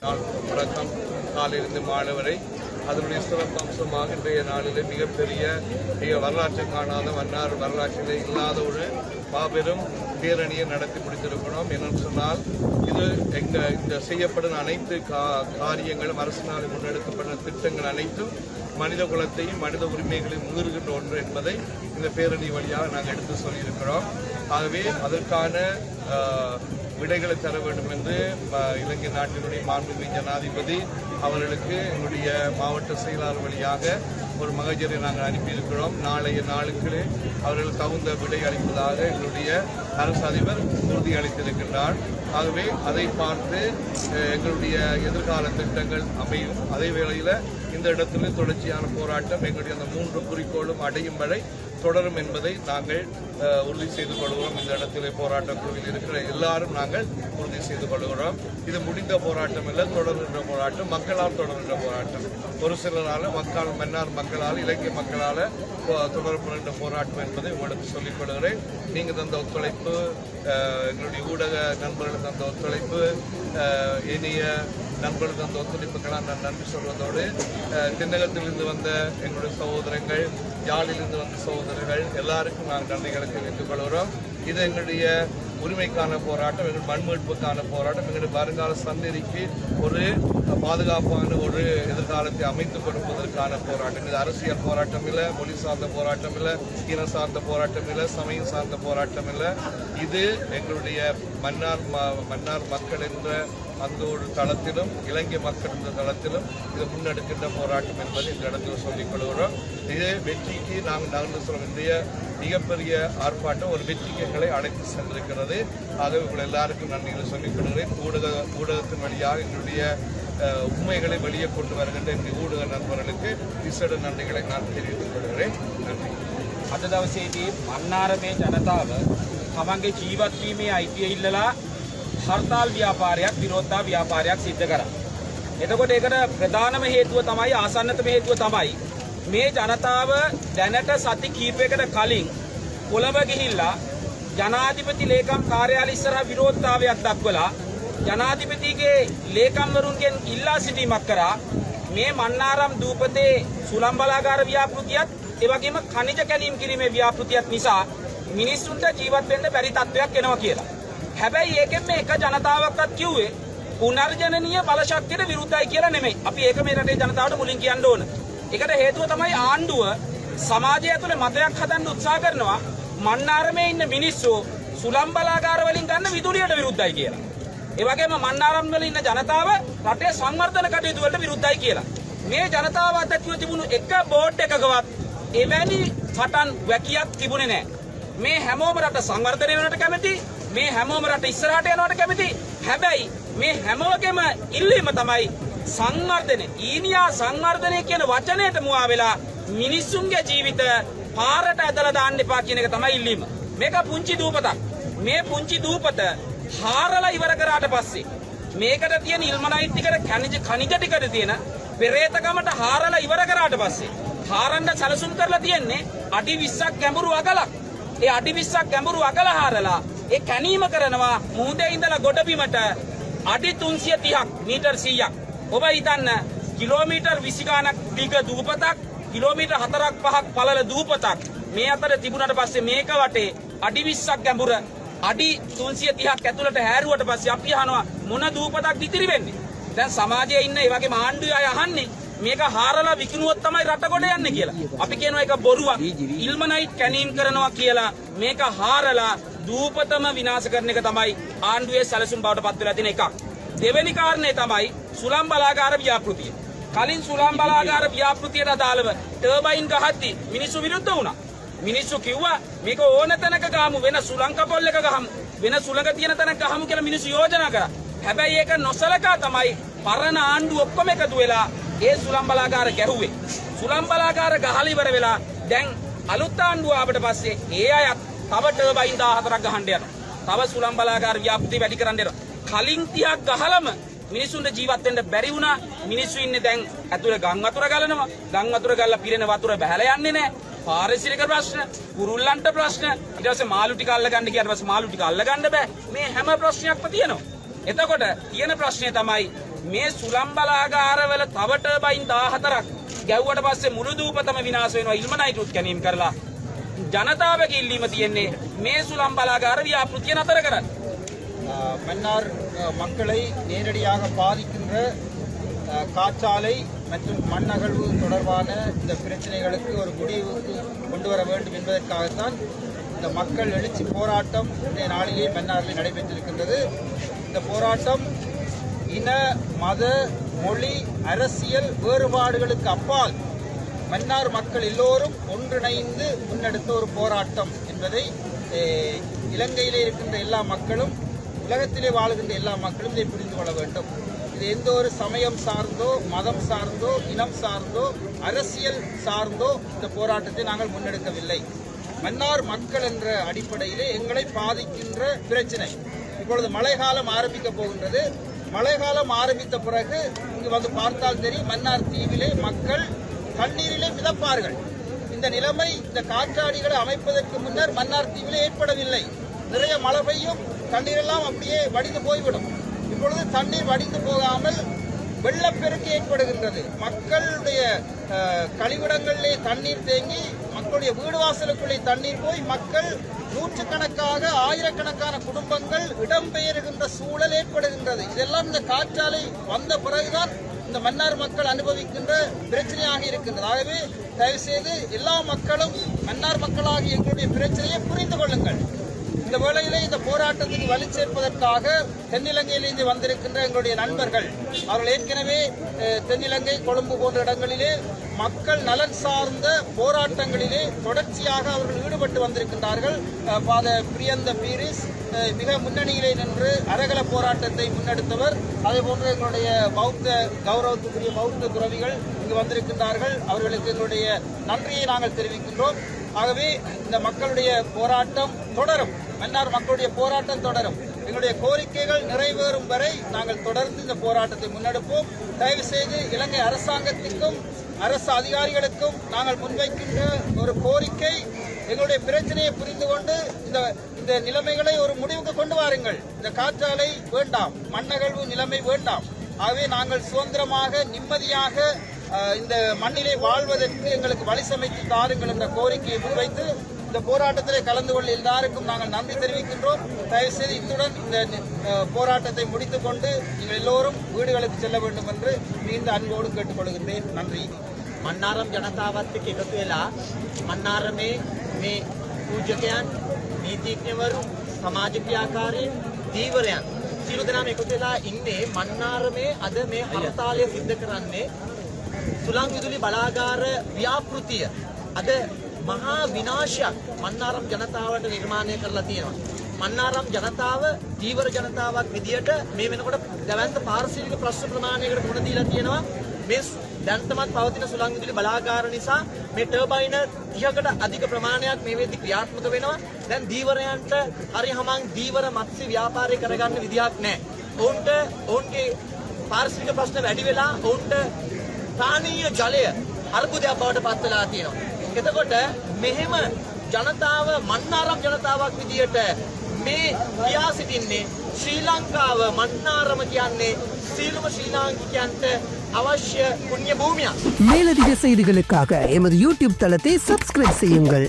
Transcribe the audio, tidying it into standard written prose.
வணக்கம். காலையிலிருந்து மாலை வரை அதனுடைய சிறப்பு அம்சமாக இன்றைய நாளிலே மிக வரலாற்று காணாத மன்னார் வரலாற்றிலே இல்லாத ஒரு மாபெரும் பேரணியை நடத்தி முடித்திருக்கிறோம். என்னென்னு சொன்னால் இது இந்த செய்யப்படும் அனைத்து காரியங்களும் அரசினால் முன்னெடுக்கப்படும் திட்டங்கள் அனைத்தும் மனித குலத்தையும் மனித உரிமைகளையும் மீறுகின்ற ஒன்று என்பதை இந்த பேரணி வழியாக நாங்கள் எடுத்து சொல்லியிருக்கிறோம். ஆகவே அதற்கான விடைகளை தர வேண்டும் என்று இலங்கை நாட்டினுடைய மாண்புமிகு ஜனாதிபதி அவர்களுக்கு எங்களுடைய மாவட்ட செயலாளர் வழியாக ஒரு மகஜரை நாங்கள் அனுப்பியிருக்கிறோம். நாளைய நாளுக்கு அவர்கள் தகுந்த விடை அளிப்பதாக எங்களுடைய அரசு அதிபர் உறுதி அளித்திருக்கின்றார். ஆகவே அதை பார்த்து எங்களுடைய எதிர்கால திட்டங்கள் அமையும். அதே வேளையில் இந்த இடத்துல தொடர்ச்சியான போராட்டம் எங்களுடைய அந்த 3 குறிக்கோளும் அடையும் வரை தொடரும் என்பதை நாங்கள் உறுதி செய்து கொள்கிறோம். இந்த இடத்திலே போராட்ட குழுவில் இருக்கிற எல்லாரும் நாங்கள் உறுதி செய்து கொள்கிறோம். இது முடிந்த போராட்டம் இல்லை, தொடர்கின்ற போராட்டம், மக்களால் தொடர்கின்ற போராட்டம். ஒரு சிலரால் மன்னார் மக்களால் இலங்கை மக்களால் தொடரப்படுகின்ற போராட்டம் என்பதை உங்களுக்கு சொல்லிக் கொள்கிறேன். நீங்கள் தந்த ஒத்துழைப்பு, எங்களுடைய ஊடக நண்பர்கள் தந்த ஒத்துழைப்பு, இனிய நண்பர்கள் தந்த ஒத்துழைப்புக்கெல்லாம் நான் நன்றி சொல்வதோடு தென்னகத்திலிருந்து வந்த எங்களுடைய சகோதரங்கள், யாழிலிருந்து வந்த சகோதரர்கள் எல்லாருக்கும் நாங்கள் நன்றிகளை தெரிவித்துக் கொள்கிறோம். இது எங்களுடைய உரிமைக்கான போராட்டம், எங்கள் மண்மீட்புக்கான போராட்டம், எங்களுடைய வருங்கால சந்ததிக்கு ஒரு பாதுகாப்பான ஒரு எதிர்காலத்தை அமைத்துக் கொடுப்பதற்கான போராட்டம். இது அரசியல் போராட்டம் இல்லை, மொழி சார்ந்த போராட்டம் இல்லை, இன சார்ந்த போராட்டம் இல்லை, சமயம் சார்ந்த போராட்டம் இல்லை. இது எங்களுடைய மன்னார் மக்கள் என்ற அந்த ஒரு தளத்திலும் இலங்கை மக்கள் என்ற தளத்திலும் இது முன்னெடுக்கின்ற போராட்டம் என்பதை இந்த இடத்தில் சொல்லிக் கொள்கிறோம். இது வெற்றிக்கு நாங்கள் நகர்ந்து சொல்ல வேண்டிய மிகப்பெரிய ஆர்ப்பாட்டம் ஒரு வெற்றிக்கு எங்களை அழைத்து சென்றிருக்கிறது. ஆகவே உங்கள் எல்லாருக்கும் நன்றிகளை சொல்லிக் கொள்கிறேன். ஊடகத்தின் வழியாக எங்களுடைய உண்மைகளை வெளியே கொண்டு வருகின்ற இந்த ஊடக நண்பர்களுக்கு விசேட நன்றிகளை நான் தெரிவித்துக் கொள்கிறேன். நன்றி. අද දවසේදී මන්නාර මේ ජනතාව තමන්ගේ ජීවත් වීමේ අයිතිය ඉල්ලලා හර්තාල් ව්‍යාපාරයක් විරෝධතා ව්‍යාපාරයක් සිද්ධ කරා. එතකොට ඒකට ප්‍රධානම හේතුව තමයි ආසන්නතම හේතුව තමයි මේ ජනතාව දැනට සති කීපයකට කලින් කොළඹ ගිහිල්ලා ජනාධිපති ලේකම් කාර්යාලය ඉස්සරහා විරෝධතාවයක් දක්වලා ජනාධිපතිගේ ලේකම්වරුන්ගෙන් ඉල්ලා සිටීමක් කරා මේ මන්නාරම් දූපතේ සුළං බලාගාර ව්‍යාපෘතියත් ඒ වගේම ඛනිජ කැලීම් කිරීමේ ව්‍යාපෘතියත් නිසා මිනිස්සුන්ට ජීවත් වෙන්න බැරි තත්ත්වයක් එනවා කියලා. හැබැයි ඒකෙන් මේ එක ජනතාවක්වත් කිව්වේ පුනර්ජනනීය බලශක්තියට විරුද්ධයි කියලා නෙමෙයි. අපි ඒක මේ රටේ ජනතාවට මුලින් කියන්න ඕන. ඒකට හේතුව තමයි ආණ්ඩුව සමාජය ඇතුලේ මතයක් හදන්න උත්සාහ කරනවා මන්නාරමේ ඉන්න මිනිස්සු සුළං බලාගාර වලින් ගන්න විදුලියට විරුද්ධයි කියලා. ඒ වගේම මන්නාරම් වල ඉන්න ජනතාව රටේ සංවර්ධන කටයුතු වලට විරුද්ධයි කියලා. මේ ජනතාව අතර තිබුණු එක බෝඩ් එකකවත් එවැනි පටන් වැකියක් තිබුණේ නැහැ. මේ හැමෝම රට සංවර්ධනය වෙනවට කැමති, මේ හැමෝම රට ඉස්සරහට යනවට කැමති. හැබැයි මේ හැමෝගෙම ඉල්ලීම තමයි සංවර්ධනය. ඊනියා සංවර්ධනය කියන වචනයට මුවා වෙලා මිනිස්සුන්ගේ ජීවිත පාරට ඇදලා දාන්න එපා කියන එක තමයි ඉල්ලීම. මේක පුංචි දූපතක්. මේ පුංචි දූපත හාරලා ඉවර කරාට පස්සේ මේකට තියෙන ඉල්මනයිට් ටිකට ඛනිජ ටිකට තියෙන පෙරේතකමට හාරලා ඉවර කරාට පස්සේ හාරන්න සැලසුම් කරලා තියෙන්නේ අඩි 20ක් ගැඹුරු අගලක්. ඒ අඩි 20ක් ගැඹුරු අගල හාරලා ඒ කැණීම කරනවා මුහුදේ ඉඳලා ගොඩබිමට අඩි 330ක් මීටර් 100ක්. ඔබ හිතන්න කිලෝමීටර් 20 ගණක් දිග දූපතක්, කිලෝමීටර් 4ක් 5ක් පළල දූපතක් මේ අතර තිබුණාට පස්සේ මේක වටේ අඩි 20ක් ගැඹුර අඩි 330ක් ඇතුළට හැරුවට පස්සේ අපි අහනවා මොන දූපතක් ඉතිරි වෙන්නේ? දැන් සමාජයේ ඉන්න ඒ වගේම ආණ්ඩුවේ අය අහන්නේ මේක හාරලා විකිනුවොත් තමයි රට ගොඩ යන්නේ කියලා. අපි කියනවා ඒක බොරුවක්. ඉල්මනයිට් කැනීම් කරනවා කියලා මේක හාරලා දූපතම විනාශ කරන එක තමයි ආණ්ඩුවේ සැලසුම් බවට පත් වෙලා තියෙන එකක්. දෙවෙනි කාරණේ තමයි සුළං බලාගාර ව්‍යාපෘතිය. කලින් සුළං බලාගාර ව්‍යාපෘතියට අදාළව ටර්බයින් ගහද්දි මිනිස්සු විරුද්ධ වුණා. මිනිස්සු කිව්වා මේක ඕන තැනක ගහමු, වෙන සුළං කපොල් එක ගහමු, වෙන සුළඟ තියෙන තැනක ගහමු කියලා මිනිස්සු යෝජනා කරා. හැබැයි ඒක නොසලකා තමයි පරණ ආණ්ඩුව ඔක්කොම එකතු වෙලා ඒ සුළං බලාගාර ගැහුවේ. සුළං බලාගාර ගහලා ඉවර වෙලා දැන් අලුත් ආණ්ඩුව ආවට පස්සේ ඒ අයත් තව ටර්බයින් 14ක් ගහන්න යනවා. තව සුළං බලාගාර ව්‍යාපෘති වැඩි කරන්න යනවා. කලින් 30ක් ගහලම මිනිස්සුන්ට ජීවත් වෙන්න බැරි වුණා. මිනිස්සු ඉන්නේ දැන් ඇතුලේ ගම් වතුර ගලනවා. ගම් වතුර ගලලා පිරෙන වතුර බහැලා යන්නේ නැහැ. පාරිසරික ප්‍රශ්න, කුරුල්ලන්ට ප්‍රශ්න, ඊට පස්සේ මාළු ටික අල්ල ගන්න ගියාට පස්සේ මාළු ටික අල්ල ගන්න බෑ. මේ හැම ප්‍රශ්නයක්ම තියෙනවා. එතකොට තියෙන ප්‍රශ්නේ තමයි මේ සුළම් බලාගාරවල තව ටර්බයින් 14ක් ගැව්වට පස්සේ මුළු දූපතම විනාශ වෙනවා ඉල්මනයිට් උත්කැනීම් කරලා. ජනතාවගේ ඉල්ලීම තියෙන්නේ මේ සුළම් බලාගාර ව්‍යාපෘතිය නතර කරන්න. மன்னார் மக்களை நேரடியாக பாதிக்கின்ற காற்றாலை மற்றும் மண் அகழ்வு தொடர்பான இந்த பிரச்சனைகளுக்கு ஒரு முடிவுக்கு கொண்டு வர வேண்டும் என்பதற்காகத்தான் இந்த மக்கள் எழுச்சி போராட்டம் இன்றைய நாளிலே மன்னாரில் நடைபெற்றிருக்கின்றது. இந்த போராட்டம் இன மத மொழி அரசியல் வேறுபாடுகளுக்கு அப்பால் மன்னார் மக்கள் எல்லோரும் ஒன்றிணைந்து முன்னெடுத்த ஒரு போராட்டம் என்பதை இலங்கையிலே இருக்கின்ற எல்லா மக்களும் உலகத்திலே வாழுகின்ற எல்லா மக்களும் இதை புரிந்து கொள்ள வேண்டும். இது எந்த ஒரு சமயம் சார்ந்தோ மதம் சார்ந்தோ இனம் சார்ந்தோ அரசியல் சார்ந்தோ இந்த போராட்டத்தை நாங்கள் முன்னெடுக்கவில்லை. மன்னார் மக்கள் என்ற அடிப்படையிலே எங்களை பாதிக்கின்ற பிரச்சனை. இப்பொழுது மழைக்காலம் ஆரம்பிக்க போகின்றது. மழைக்காலம் ஆரம்பித்த பிறகு இங்கு வந்து பார்த்தால் தெரியும், மன்னார் தீவிலே மக்கள் தண்ணீரிலே மிதப்பார்கள். இந்த நிலைமை இந்த காற்றாடிகளை அமைப்பதற்கு முன்னர் மன்னார் தீவிலே ஏற்படவில்லை. நிறைய மழை பெய்யும், தண்ணீரெல்லாம் அப்படியே வடிந்து போய்விடும். இப்பொழுது தண்ணீர் வடிந்து போகாமல் வெள்ளப்பெருக்கு ஏற்படுகின்றது. மக்களுடைய கழிவிடங்களிலே தண்ணீர் தேங்கி மக்களுடைய வீடு வாசலுக்குள்ளே தண்ணீர் போய் மக்கள் நூற்றுக்கணக்காக ஆயிரக்கணக்கான குடும்பங்கள் இடம்பெயர்கின்ற சூழல் ஏற்படுகின்றது. இதெல்லாம் இந்த காற்றாலை வந்த பிறகுதான் இந்த மன்னார் மக்கள் அனுபவிக்கின்ற பிரச்சனையாக இருக்கின்றது. ஆகவே தயவு செய்து எல்லா மக்களும் மன்னார் மக்களாகி எங்களுடைய பிரச்சனையை புரிந்து கொள்ளுங்கள். இந்த வேளையிலே இந்த போராட்டத்துக்கு வலு சேர்ப்பதற்காக தென்னிலங்கையிலிருந்து வந்திருக்கின்ற எங்களுடைய நண்பர்கள், அவர்கள் ஏற்கனவே தென்னிலங்கை கொழும்பு போன்ற இடங்களிலே மக்கள் நலன் சார்ந்த போராட்டங்களிலே தொடர்ச்சியாக அவர்கள் ஈடுபட்டு வந்திருக்கின்றார்கள். ஃபாதர் பிரியந்த பீரிஸ் மிக முன்னணியிலே நின்று அரகல போராட்டத்தை முன்னெடுத்தவர். அதே போன்று எங்களுடைய பௌத்த கௌரவத்துக்குரிய பௌத்த துறவிகள் இங்கு வந்திருக்கின்றார்கள். அவர்களுக்கு எங்களுடைய நன்றியை நாங்கள் தெரிவிக்கின்றோம். ஆகவே இந்த மக்களுடைய போராட்டம் தொடரும். மன்னார் மக்களுடைய போராட்டம் தொடரும். எங்களுடைய கோரிக்கைகள் நிறைவேறும் வரை நாங்கள் தொடர்ந்து இந்த போராட்டத்தை முன்னெடுப்போம். தயவு செய்து இலங்கை அரசாங்கத்திற்கும் அரசு அதிகாரிகளுக்கும் நாங்கள் முன்வைக்கின்ற ஒரு கோரிக்கை, எங்களுடைய பிரச்சனையை புரிந்து கொண்டு இந்த நிலைமைகளை ஒரு முடிவுக்கு கொண்டு வாருங்கள். இந்த காற்றாலை வேண்டாம், மண்ணகழ்வு நிலைமை வேண்டாம். ஆகவே நாங்கள் சுதந்திரமாக நிம்மதியாக இந்த மண்ணிலே வாழ்வதற்கு எங்களுக்கு வழி சமைத்து தாருங்கள் என்ற கோரிக்கையை முன்வைத்து இந்த போராட்டத்திலே கலந்து கொள்ள எல்லாருக்கும் நாங்கள் நன்றி தெரிவிக்கின்றோம். தயவுசெய்து இத்துடன் இந்த போராட்டத்தை முடித்துக் கொண்டு நீங்கள் எல்லோரும் வீடுகளுக்கு செல்ல வேண்டும் என்று மீண்டும் அன்போடு கேட்டுக்கொள்கின்றேன். நன்றி. මන්නාරම් ජනතාවත් එක්ක එකතු වෙලා මන්නාරමේ මේ පූජකයන්, නීතිඥවරු, සමාජ ක්‍රියාකාරීන්, දීවරයන් සියලු දෙනාම එකතු වෙලා ඉන්නේ මන්නාරමේ අද මේ හර්තාලය සිද්ධ කරන්නේ සුළං විදුලි බලාගාර ව්‍යාපෘතිය අද මහා විනාශයක් මන්නාරම් ජනතාවට නිර්මාණය කරලා තියෙනවා. මන්නාරම් ජනතාව දීවර ජනතාවක් විදියට මේ වෙනකොට දැවැන්ත පාරිසරික ප්‍රශ්න ප්‍රමාණයකට මුහුණ දීලා තියෙනවා. මේ දැන්තමත් පවතින සුළං විදුලි බලාගාර නිසා මේ ටර්බයින 30කට අධික ප්‍රමාණයක් මේ වෙද්දි ක්‍රියාත්මක වෙනවා. දැන් දීවරයන්ට හරියහමං දීවර මත්ස්‍ය ව්‍යාපාරය කරගන්න විදියක් නැහැ. ඔවුන්ගේ පාරිසරික ප්‍රශ්න වැඩි වෙලා ඔවුන්ට පානීය ජලය අර්බුදයක් බවට පත් වෙලා තියෙනවා. එතකොට මෙහෙම ජනතාව මන්නාරම් ජනතාවක් විදියට මේ කියා සිටින්නේ ශ්‍රී ලංකාව මන්නාරම කියන්නේ සියලුම ශ්‍රී ලාංකිකයන්ට அவசிய புண்ணிய பூமியா. மேலதிக செய்திகளுக்காக எமது யூடியூப் தளத்தை சப்ஸ்கிரைப் செய்யுங்கள்.